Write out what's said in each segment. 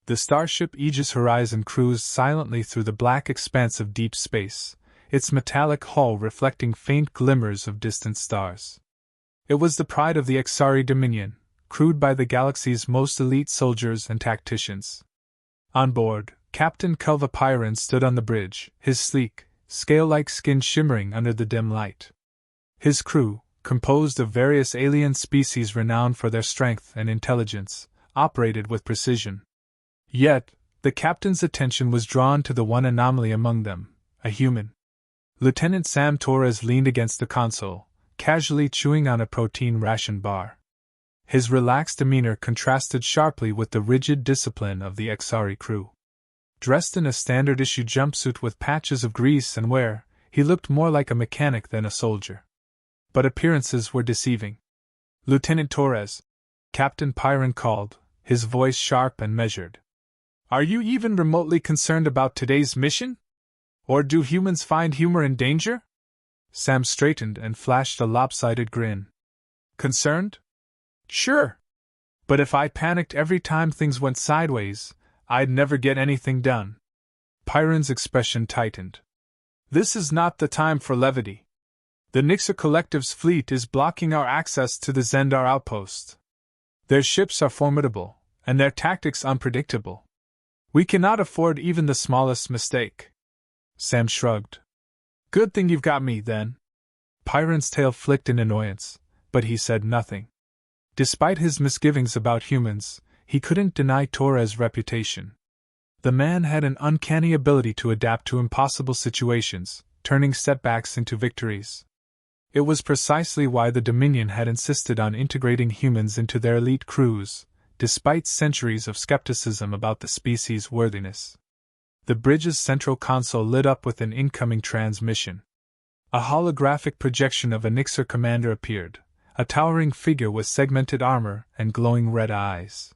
The starship Aegis Horizon cruised silently through the black expanse of deep space, its metallic hull reflecting faint glimmers of distant stars. It was the pride of the Exari Dominion, crewed by the galaxy's most elite soldiers and tacticians. On board, Captain Kelva Pyron stood on the bridge, his sleek, scale-like skin shimmering under the dim light. His crew, composed of various alien species renowned for their strength and intelligence, operated with precision. Yet, the captain's attention was drawn to the one anomaly among them, a human. Lieutenant Sam Torres leaned against the console, casually chewing on a protein ration bar. His relaxed demeanor contrasted sharply with the rigid discipline of the Exari crew. Dressed in a standard-issue jumpsuit with patches of grease and wear, he looked more like a mechanic than a soldier. But appearances were deceiving. "Lieutenant Torres," Captain Pyron called, his voice sharp and measured. "Are you even remotely concerned about today's mission? Or do humans find humor in danger?" Sam straightened and flashed a lopsided grin. "Concerned? Sure. But if I panicked every time things went sideways, I'd never get anything done." Pyron's expression tightened. "This is not the time for levity. The Nixer Collective's fleet is blocking our access to the Zendar outpost. Their ships are formidable, and their tactics unpredictable. We cannot afford even the smallest mistake." Sam shrugged. "Good thing you've got me, then." Pyron's tail flicked in annoyance, but he said nothing. Despite his misgivings about humans, he couldn't deny Torres' reputation. The man had an uncanny ability to adapt to impossible situations, turning setbacks into victories. It was precisely why the Dominion had insisted on integrating humans into their elite crews, despite centuries of skepticism about the species' worthiness. The bridge's central console lit up with an incoming transmission. A holographic projection of a Nixer commander appeared, a towering figure with segmented armor and glowing red eyes.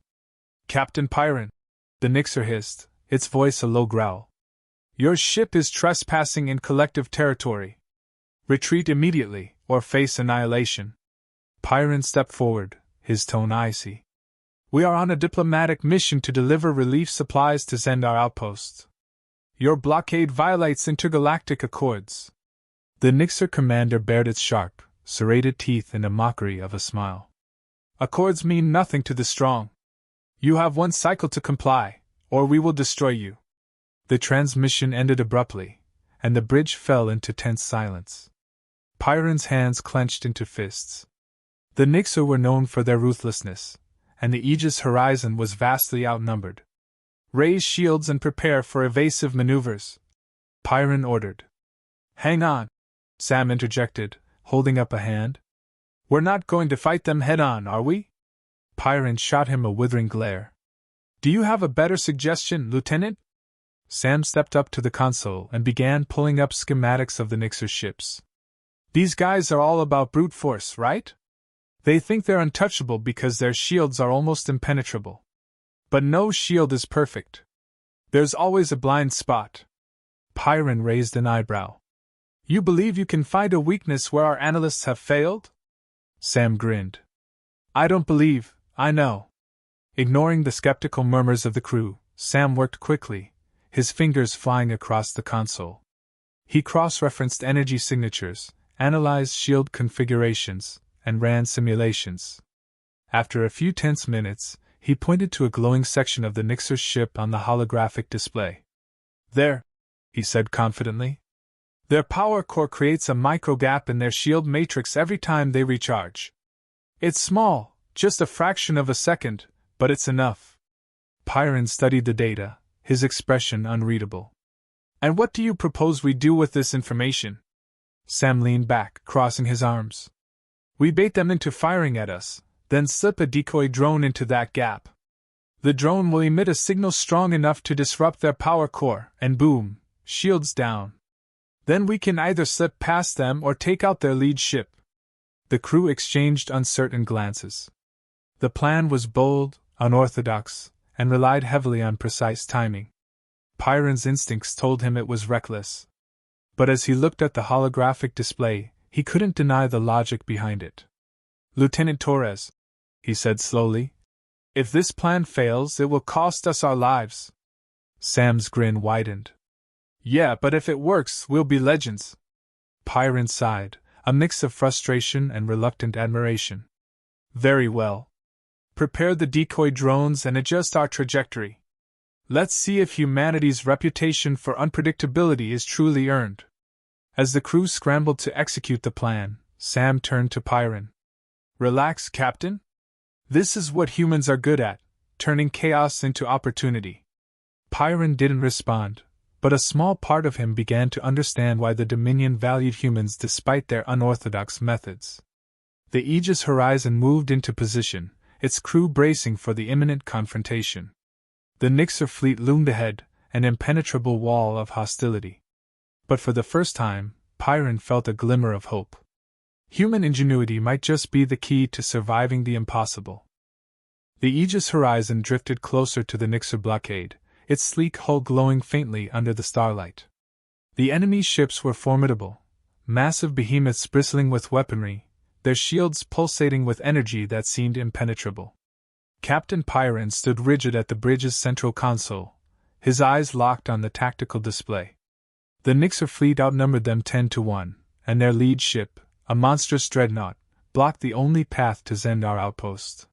"Captain Pyron," the Nixer hissed, its voice a low growl. "Your ship is trespassing in collective territory. Retreat immediately, or face annihilation." Pyron stepped forward, his tone icy. "We are on a diplomatic mission to deliver relief supplies to Zendar outpost. Your blockade violates intergalactic accords." The Nixer commander bared its sharp, serrated teeth in a mockery of a smile. "Accords mean nothing to the strong. You have one cycle to comply, or we will destroy you." The transmission ended abruptly, and the bridge fell into tense silence. Pyron's hands clenched into fists. The Nixer were known for their ruthlessness, and the Aegis Horizon was vastly outnumbered. "Raise shields and prepare for evasive maneuvers," Pyron ordered. "Hang on," Sam interjected, holding up a hand. "We're not going to fight them head-on, are we?" Pyron shot him a withering glare. "Do you have a better suggestion, Lieutenant?" Sam stepped up to the console and began pulling up schematics of the Nixer ships. "These guys are all about brute force, right? They think they're untouchable because their shields are almost impenetrable. But no shield is perfect. There's always a blind spot." Pyron raised an eyebrow. "You believe you can find a weakness where our analysts have failed?" Sam grinned. "I don't believe, I know." Ignoring the skeptical murmurs of the crew, Sam worked quickly, his fingers flying across the console. He cross-referenced energy signatures, analyzed shield configurations, and ran simulations. After a few tense minutes, he pointed to a glowing section of the Nixer's ship on the holographic display. "There," he said confidently. "Their power core creates a micro-gap in their shield matrix every time they recharge. It's small, just a fraction of a second, but it's enough." Pyron studied the data, his expression unreadable. "And what do you propose we do with this information?" Sam leaned back, crossing his arms. "We bait them into firing at us, then slip a decoy drone into that gap. The drone will emit a signal strong enough to disrupt their power core, and boom, shields down. Then we can either slip past them or take out their lead ship." The crew exchanged uncertain glances. The plan was bold, unorthodox, and relied heavily on precise timing. Pyron's instincts told him it was reckless. But as he looked at the holographic display, he couldn't deny the logic behind it. "Lieutenant Torres," he said slowly, If this plan fails, it will cost us our lives. Sam's grin widened. Yeah, but if it works, we'll be legends. Pyron sighed, a mix of frustration and reluctant admiration. Very well. Prepare the decoy drones and adjust our trajectory. Let's see if humanity's reputation for unpredictability is truly earned. As the crew scrambled to execute the plan, Sam turned to Pyron. Relax, Captain. This is what humans are good at, turning chaos into opportunity. Pyron didn't respond, but a small part of him began to understand why the Dominion valued humans despite their unorthodox methods. The Aegis Horizon moved into position, its crew bracing for the imminent confrontation. The Nixer fleet loomed ahead, an impenetrable wall of hostility. But for the first time, Pyron felt a glimmer of hope. Human ingenuity might just be the key to surviving the impossible. The Aegis Horizon drifted closer to the Nixer blockade, its sleek hull glowing faintly under the starlight. The enemy's ships were formidable, massive behemoths bristling with weaponry, their shields pulsating with energy that seemed impenetrable. Captain Pyron stood rigid at the bridge's central console, his eyes locked on the tactical display. The Nixer fleet outnumbered them 10-1, and their lead ship, a monstrous dreadnought, blocked the only path to Zendar outpost.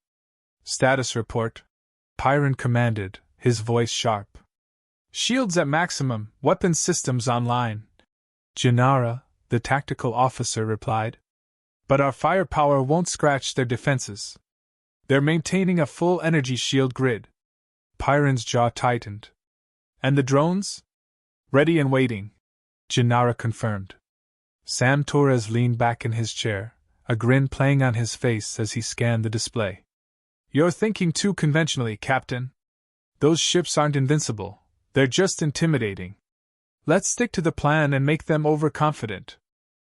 Status report, Pyron commanded, his voice sharp. Shields at maximum, weapons systems online. Janara, the tactical officer, replied. But our firepower won't scratch their defenses. They're maintaining a full energy shield grid. Pyron's jaw tightened. And the drones? Ready and waiting, Janara confirmed. Sam Torres leaned back in his chair, a grin playing on his face as he scanned the display. You're thinking too conventionally, Captain. Those ships aren't invincible, they're just intimidating. Let's stick to the plan and make them overconfident.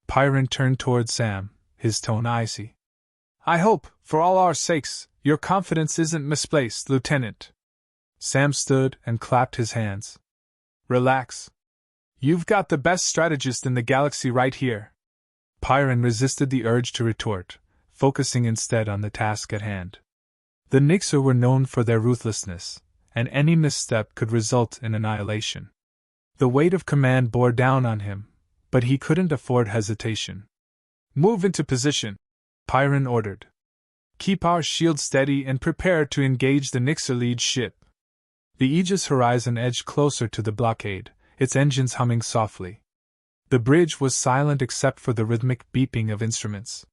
Pyron turned toward Sam, his tone icy. I hope, for all our sakes, your confidence isn't misplaced, Lieutenant. Sam stood and clapped his hands. Relax. You've got the best strategist in the galaxy right here. Pyron resisted the urge to retort, focusing instead on the task at hand. The Nixer were known for their ruthlessness, and any misstep could result in annihilation. The weight of command bore down on him, but he couldn't afford hesitation. Move into position, Pyron ordered. Keep our shield steady and prepare to engage the Nixer lead ship. The Aegis Horizon edged closer to the blockade, its engines humming softly. The bridge was silent except for the rhythmic beeping of instruments.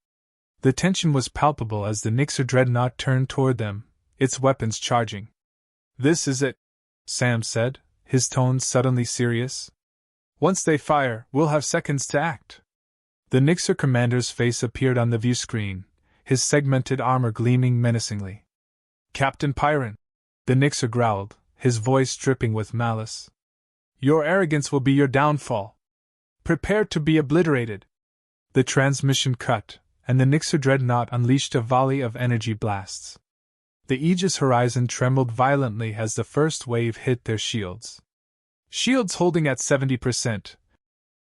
The tension was palpable as the Nixer dreadnought turned toward them, its weapons charging. This is it, Sam said, his tone suddenly serious. Once they fire, we'll have seconds to act. The Nixer commander's face appeared on the view screen, his segmented armor gleaming menacingly. Captain Pyron, the Nixer growled, his voice dripping with malice. Your arrogance will be your downfall. Prepare to be obliterated. The transmission cut, and the Nixer dreadnought unleashed a volley of energy blasts. The Aegis Horizon trembled violently as the first wave hit their shields. Shields holding at 70%,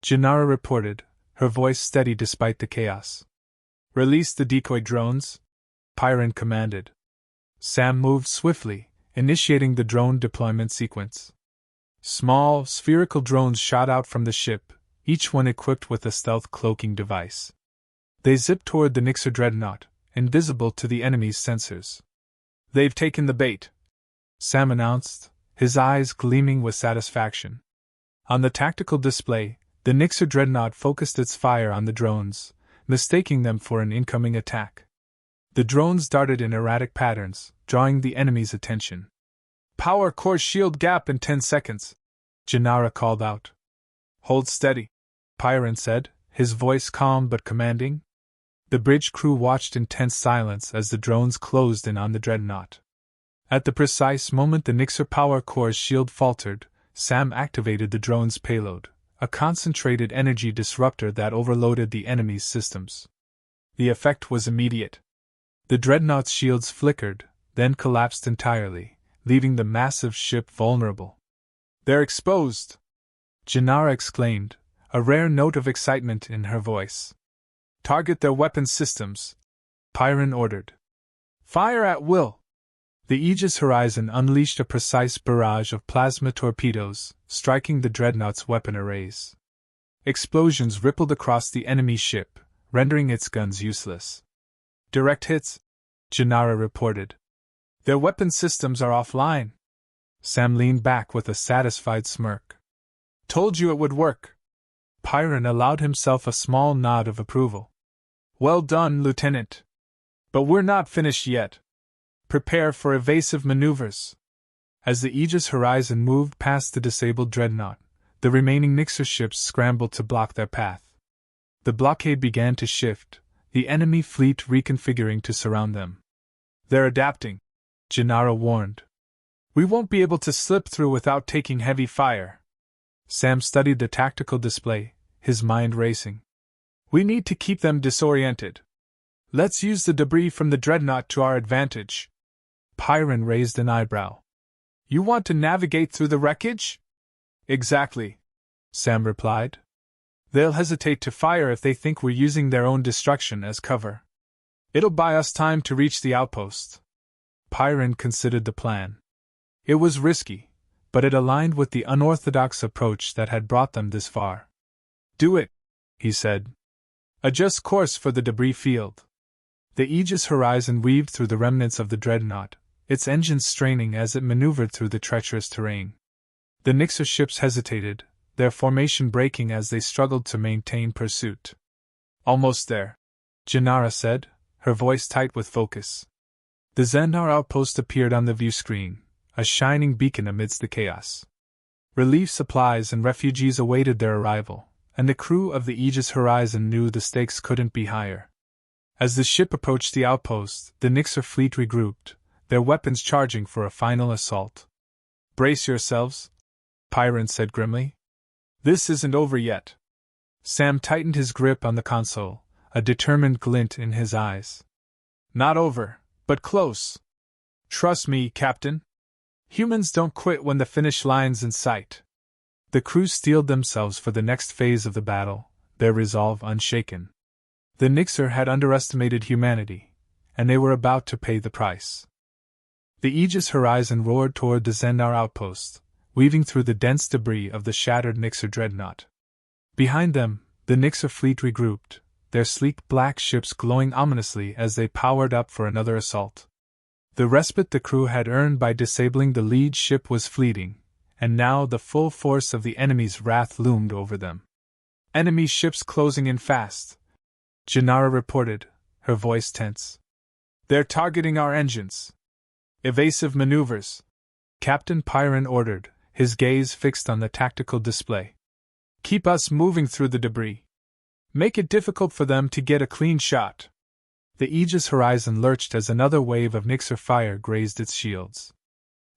Janara reported, her voice steady despite the chaos. Release the decoy drones, Pyron commanded. Sam moved swiftly, initiating the drone deployment sequence. Small, spherical drones shot out from the ship, each one equipped with a stealth cloaking device. They zipped toward the Nixer dreadnought, invisible to the enemy's sensors. They've taken the bait, Sam announced, his eyes gleaming with satisfaction. On the tactical display, the Nixer dreadnought focused its fire on the drones, mistaking them for an incoming attack. The drones darted in erratic patterns, drawing the enemy's attention. Power core shield gap in 10 seconds, Janara called out. Hold steady, Pyron said, his voice calm but commanding. The bridge crew watched in tense silence as the drones closed in on the dreadnought. At the precise moment the Nixer power core's shield faltered, Sam activated the drone's payload, a concentrated energy disruptor that overloaded the enemy's systems. The effect was immediate. The dreadnought's shields flickered, then collapsed entirely, leaving the massive ship vulnerable. They're exposed! Janara exclaimed, a rare note of excitement in her voice. Target their weapons systems, Pyron ordered. Fire at will! The Aegis Horizon unleashed a precise barrage of plasma torpedoes, striking the dreadnought's weapon arrays. Explosions rippled across the enemy ship, rendering its guns useless. "Direct hits," Gennaro reported. "Their weapon systems are offline." Sam leaned back with a satisfied smirk. "Told you it would work." Pyron allowed himself a small nod of approval. "Well done, Lieutenant. But we're not finished yet. Prepare for evasive maneuvers." As the Aegis Horizon moved past the disabled dreadnought, the remaining Nixer ships scrambled to block their path. The blockade began to shift, the enemy fleet reconfiguring to surround them. "They're adapting," Gennaro warned. "We won't be able to slip through without taking heavy fire." Sam studied the tactical display, his mind racing. "We need to keep them disoriented. Let's use the debris from the dreadnought to our advantage." Pyron raised an eyebrow. "You want to navigate through the wreckage?" "Exactly," Sam replied. "They'll hesitate to fire if they think we're using their own destruction as cover. It'll buy us time to reach the outpost." Pyron considered the plan. It was risky, but it aligned with the unorthodox approach that had brought them this far. "Do it," he said. "Adjust course for the debris field." The Aegis Horizon weaved through the remnants of the dreadnought, its engines straining as it maneuvered through the treacherous terrain. The Nixer ships hesitated, their formation breaking as they struggled to maintain pursuit. "Almost there," Gennaro said, her voice tight with focus. The Xandar outpost appeared on the view screen, a shining beacon amidst the chaos. Relief supplies and refugees awaited their arrival, and the crew of the Aegis Horizon knew the stakes couldn't be higher. As the ship approached the outpost, the Nixer fleet regrouped, their weapons charging for a final assault. "Brace yourselves," Pyron said grimly. "This isn't over yet." Sam tightened his grip on the console, a determined glint in his eyes. "Not over, but close. Trust me, Captain. Humans don't quit when the finish line's in sight." The crew steeled themselves for the next phase of the battle, their resolve unshaken. The Nixer had underestimated humanity, and they were about to pay the price. The Aegis Horizon roared toward the Xandar outpost, weaving through the dense debris of the shattered Nixer dreadnought. Behind them, the Nixer fleet regrouped, their sleek black ships glowing ominously as they powered up for another assault. The respite the crew had earned by disabling the lead ship was fleeting, and now the full force of the enemy's wrath loomed over them. "Enemy ships closing in fast," Gennaro reported, her voice tense. "They're targeting our engines." "Evasive maneuvers," Captain Pyron ordered, his gaze fixed on the tactical display. "Keep us moving through the debris. Make it difficult for them to get a clean shot." The Aegis Horizon lurched as another wave of Nixer fire grazed its shields.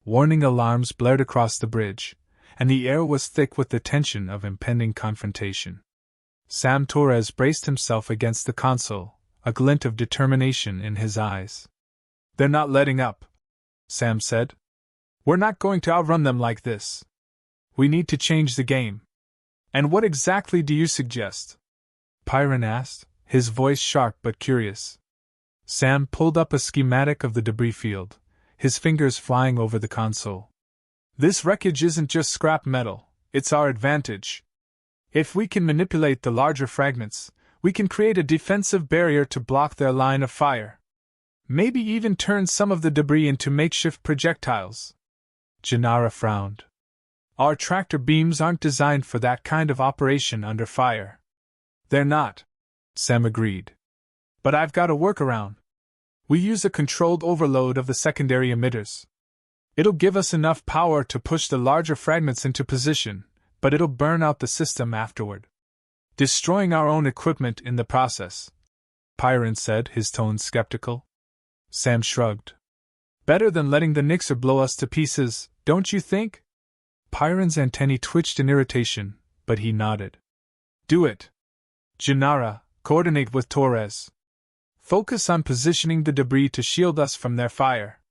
Warning alarms blared across the bridge, and the air was thick with the tension of impending confrontation. Sam Torres braced himself against the console, a glint of determination in his eyes. "They're not letting up," Sam said. "We're not going to outrun them like this. We need to change the game." "And what exactly do you suggest?" Pyron asked, his voice sharp but curious. Sam pulled up a schematic of the debris field, his fingers flying over the console. "This wreckage isn't just scrap metal, it's our advantage. If we can manipulate the larger fragments, we can create a defensive barrier to block their line of fire. Maybe even turn some of the debris into makeshift projectiles." Gennaro frowned. "Our tractor beams aren't designed for that kind of operation under fire." "They're not," Sam agreed. "But I've got a workaround. We use a controlled overload of the secondary emitters. It'll give us enough power to push the larger fragments into position, but it'll burn out the system afterward. Destroying our own equipment in the process," Pyron said, his tone skeptical. Sam shrugged. "Better than letting the Nixer blow us to pieces, don't you think?" Pyron's antennae twitched in irritation, but he nodded. "Do it. Gennaro, coordinate with Torres. Focus on positioning the debris to shield us from their fire."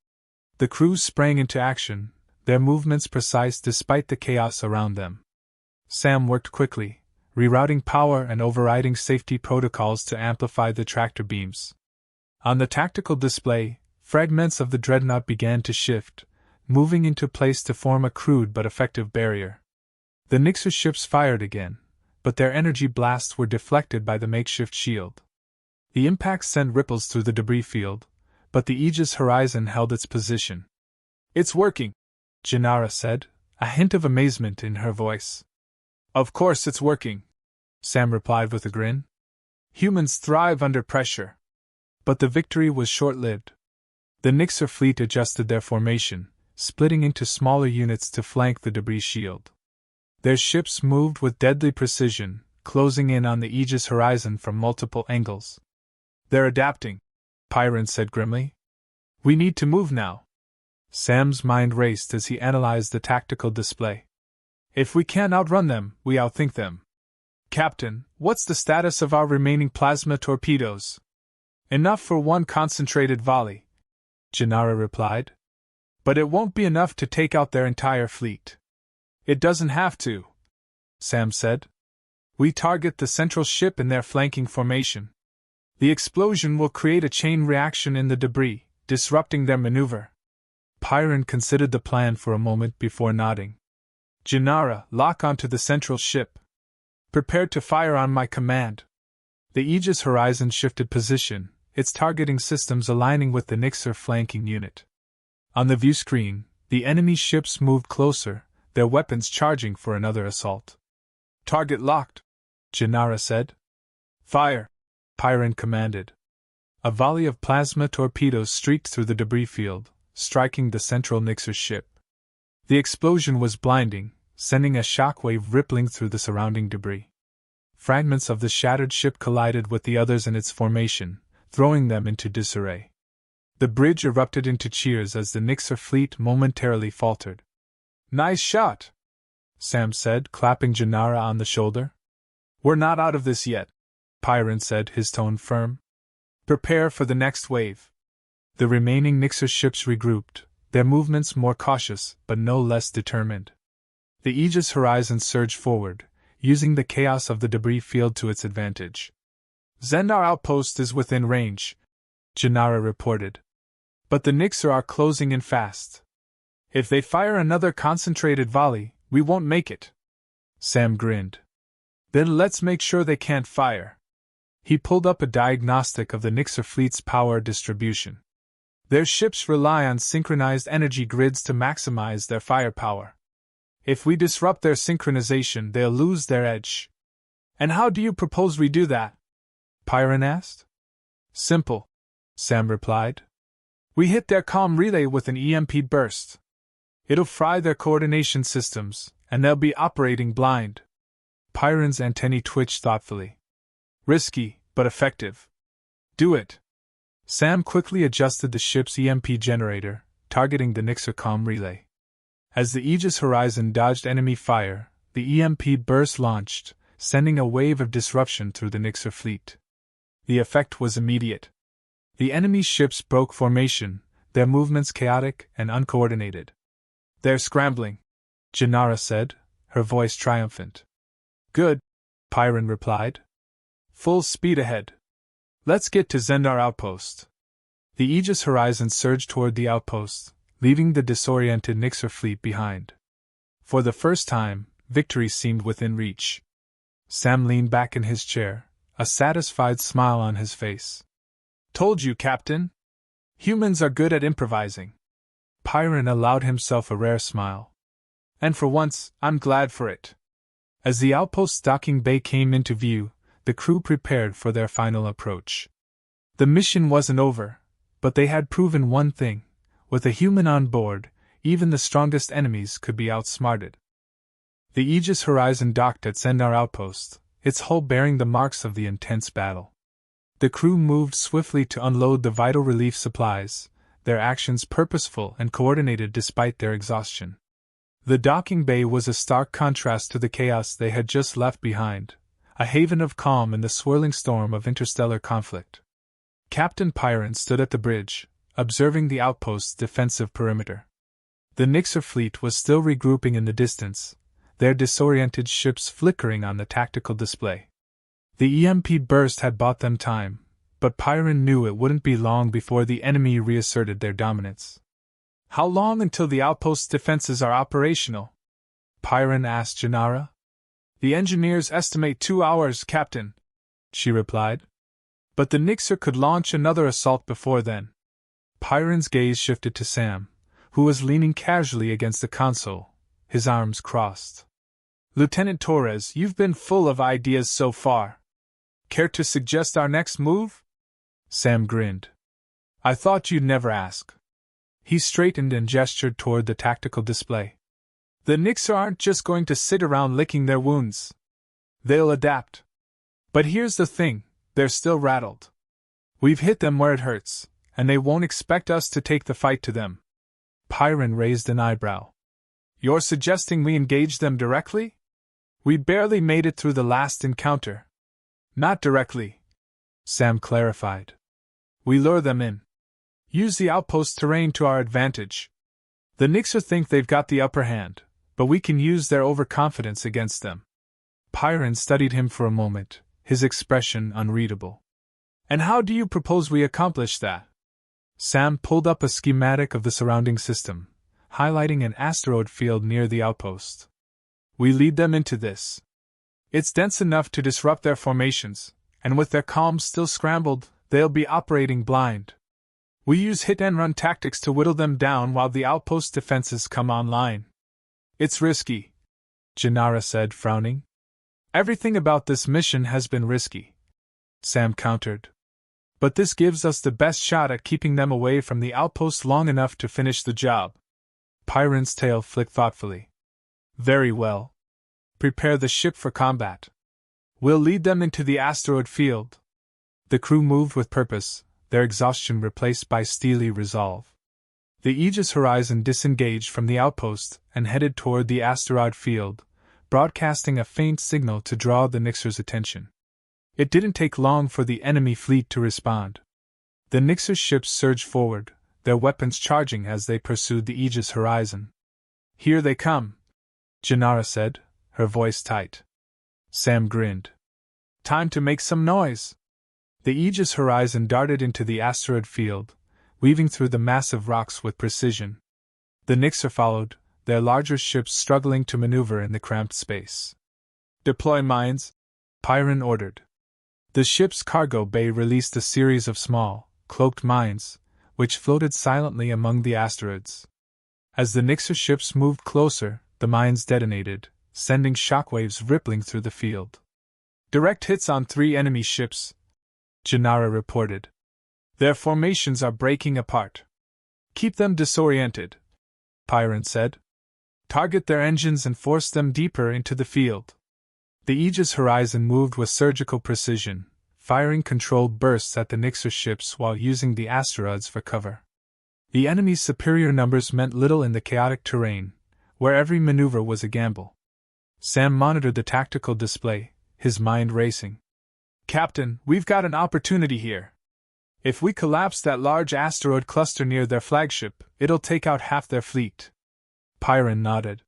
The crew sprang into action, their movements precise despite the chaos around them. Sam worked quickly, rerouting power and overriding safety protocols to amplify the tractor beams. On the tactical display, Fragments of the dreadnought began to shift, moving into place to form a crude but effective barrier. The Nixer ships fired again, but their energy blasts were deflected by the makeshift shield. The impact sent ripples through the debris field, but the Aegis Horizon held its position. "It's working," Gennara said, a hint of amazement in her voice. "Of course it's working," Sam replied with a grin. "Humans thrive under pressure." But the victory was short-lived. The Nixer fleet adjusted their formation, splitting into smaller units to flank the debris shield. Their ships moved with deadly precision, closing in on the Aegis Horizon from multiple angles. "They're adapting," Pyron said grimly. "We need to move now." Sam's mind raced as he analyzed the tactical display. "If we can't outrun them, we outthink them." "Captain, what's the status of our remaining plasma torpedoes?" "Enough for one concentrated volley," Gennara replied. "But it won't be enough to take out their entire fleet." "It doesn't have to," Sam said. "We target the central ship in their flanking formation. The explosion will create a chain reaction in the debris, disrupting their maneuver." Pyron considered the plan for a moment before nodding. "Gennara, lock onto the central ship. Prepare to fire on my command." The Aegis Horizon shifted position, its targeting systems aligning with the Nixer flanking unit. On the view screen, the enemy ships moved closer, their weapons charging for another assault. "Target locked," Gennara said. "Fire," Pyron commanded. A volley of plasma torpedoes streaked through the debris field, striking the central Nixer ship. The explosion was blinding, sending a shockwave rippling through the surrounding debris. Fragments of the shattered ship collided with the others in its formation, throwing them into disarray. The bridge erupted into cheers as the Nixer fleet momentarily faltered. "Nice shot," Sam said, clapping Gennara on the shoulder. "We're not out of this yet," Pyron said, his tone firm. "Prepare for the next wave." The remaining Nixer ships regrouped, their movements more cautious but no less determined. The Aegis Horizon surged forward, using the chaos of the debris field to its advantage. "Zendar outpost is within range," Gennara reported. "But the Nixer are closing in fast. If they fire another concentrated volley, we won't make it." Sam grinned. "Then let's make sure they can't fire." He pulled up a diagnostic of the Nixer fleet's power distribution. Their ships rely on synchronized energy grids to maximize their firepower. If we disrupt their synchronization, they'll lose their edge. "And how do you propose we do that?" Pyron asked. "Simple," Sam replied. "We hit their comm relay with an EMP burst. It'll fry their coordination systems, and they'll be operating blind." Pyron's antennae twitched thoughtfully. "Risky, but effective." "Do it." Sam quickly adjusted the ship's EMP generator, targeting the Nixer comm relay. As the Aegis Horizon dodged enemy fire, the EMP burst launched, sending a wave of disruption through the Nixer fleet. The effect was immediate. The enemy ships broke formation, their movements chaotic and uncoordinated. "They're scrambling," Gennara said, her voice triumphant. "Good," Pyron replied. "Full speed ahead. Let's get to Zendar outpost." The Aegis Horizon surged toward the outpost, leaving the disoriented Nixer fleet behind. For the first time, victory seemed within reach. Sam leaned back in his chair, a satisfied smile on his face. "Told you, Captain. Humans are good at improvising." Pyron allowed himself a rare smile. "And for once, I'm glad for it." As the outpost's docking bay came into view, the crew prepared for their final approach. The mission wasn't over, but they had proven one thing: with a human on board, even the strongest enemies could be outsmarted. The Aegis Horizon docked at Zendar outpost, its hull bearing the marks of the intense battle. The crew moved swiftly to unload the vital relief supplies, their actions purposeful and coordinated despite their exhaustion. The docking bay was a stark contrast to the chaos they had just left behind, a haven of calm in the swirling storm of interstellar conflict. Captain Pyron stood at the bridge, observing the outpost's defensive perimeter. The Nixer fleet was still regrouping in the distance, their disoriented ships flickering on the tactical display. The EMP burst had bought them time, But Pyron knew it wouldn't be long before the enemy reasserted their dominance. How long until the outpost's defenses are operational? Pyron asked Janara. The engineers estimate 2 hours, Captain, she replied. But the Nixer could launch another assault before then. Pyron's gaze shifted to Sam, who was leaning casually against the console, his arms crossed. Lieutenant Torres, you've been full of ideas so far. Care to suggest our next move? Sam grinned. I thought you'd never ask. He straightened and gestured toward the tactical display. The Nixer aren't just going to sit around licking their wounds. They'll adapt. But here's the thing, they're still rattled. We've hit them where it hurts, and they won't expect us to take the fight to them. Pyron raised an eyebrow. You're suggesting we engage them directly? We barely made it through the last encounter. Not directly, Sam clarified. We lure them in. Use the outpost terrain to our advantage. The Nixer think they've got the upper hand, but we can use their overconfidence against them. Pyron studied him for a moment, his expression unreadable. And how do you propose we accomplish that? Sam pulled up a schematic of the surrounding system, highlighting an asteroid field near the outpost. We lead them into this. It's dense enough to disrupt their formations, and with their comms still scrambled, they'll be operating blind. We use hit-and-run tactics to whittle them down while the outpost defenses come online. It's risky, Janara said, frowning. Everything about this mission has been risky, Sam countered. But this gives us the best shot at keeping them away from the outpost long enough to finish the job. Pyron's tail flicked thoughtfully. Very well. Prepare the ship for combat. We'll lead them into the asteroid field. The crew moved with purpose, their exhaustion replaced by steely resolve. The Aegis Horizon disengaged from the outpost and headed toward the asteroid field, broadcasting a faint signal to draw the Nixer's attention. It didn't take long for the enemy fleet to respond. The Nixer ships surged forward, their weapons charging as they pursued the Aegis Horizon. Here they come, Janara said, her voice tight. Sam grinned. Time to make some noise. The Aegis Horizon darted into the asteroid field, weaving through the massive rocks with precision. The Nixer followed, their larger ships struggling to maneuver in the cramped space. Deploy mines, Pyron ordered. The ship's cargo bay released a series of small, cloaked mines, which floated silently among the asteroids. As the Nixer ships moved closer, the mines detonated, sending shockwaves rippling through the field. Direct hits on 3 enemy ships, Janara reported. Their formations are breaking apart. Keep them disoriented, Pyron said. Target their engines and force them deeper into the field. The Aegis Horizon moved with surgical precision, firing controlled bursts at the Nixer ships while using the asteroids for cover. The enemy's superior numbers meant little in the chaotic terrain, where every maneuver was a gamble. Sam monitored the tactical display, his mind racing. Captain, we've got an opportunity here. If we collapse that large asteroid cluster near their flagship, it'll take out half their fleet. Pyron nodded.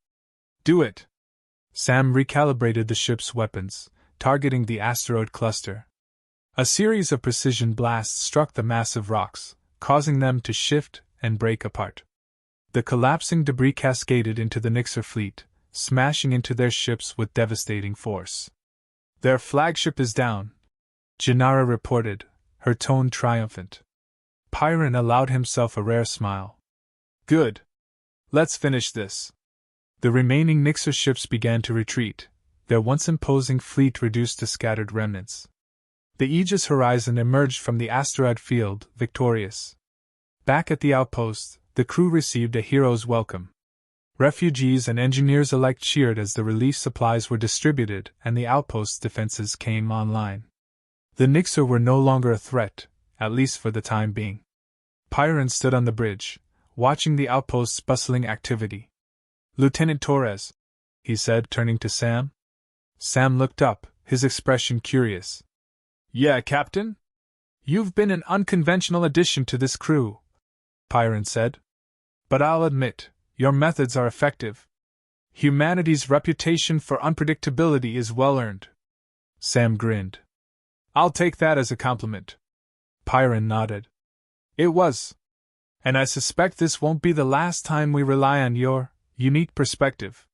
Do it. Sam recalibrated the ship's weapons, targeting the asteroid cluster. A series of precision blasts struck the massive rocks, causing them to shift and break apart. The collapsing debris cascaded into the Nixer fleet, smashing into their ships with devastating force. Their flagship is down, Janara reported, her tone triumphant. Pyron allowed himself a rare smile. Good. Let's finish this. The remaining Nixer ships began to retreat, their once imposing fleet reduced to scattered remnants. The Aegis Horizon emerged from the asteroid field, victorious. Back at the outpost, the crew received a hero's welcome. Refugees and engineers alike cheered as the relief supplies were distributed and the outpost's defenses came online. The Nixer were no longer a threat, at least for the time being. Pyron stood on the bridge, watching the outpost's bustling activity. Lieutenant Torres, he said, turning to Sam. Sam looked up, his expression curious. Yeah, Captain? You've been an unconventional addition to this crew, Pyron said. But I'll admit, your methods are effective. Humanity's reputation for unpredictability is well earned. Sam grinned. I'll take that as a compliment. Pyron nodded. It was. And I suspect this won't be the last time we rely on your unique perspective.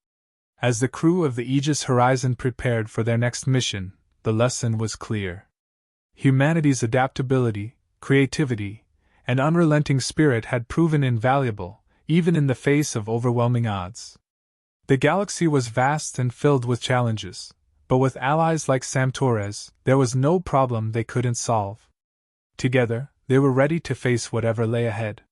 As the crew of the Aegis Horizon prepared for their next mission, the lesson was clear. Humanity's adaptability, creativity, and unrelenting spirit had proven invaluable, even in the face of overwhelming odds. The galaxy was vast and filled with challenges, but with allies like Sam Torres, there was no problem they couldn't solve. Together, they were ready to face whatever lay ahead.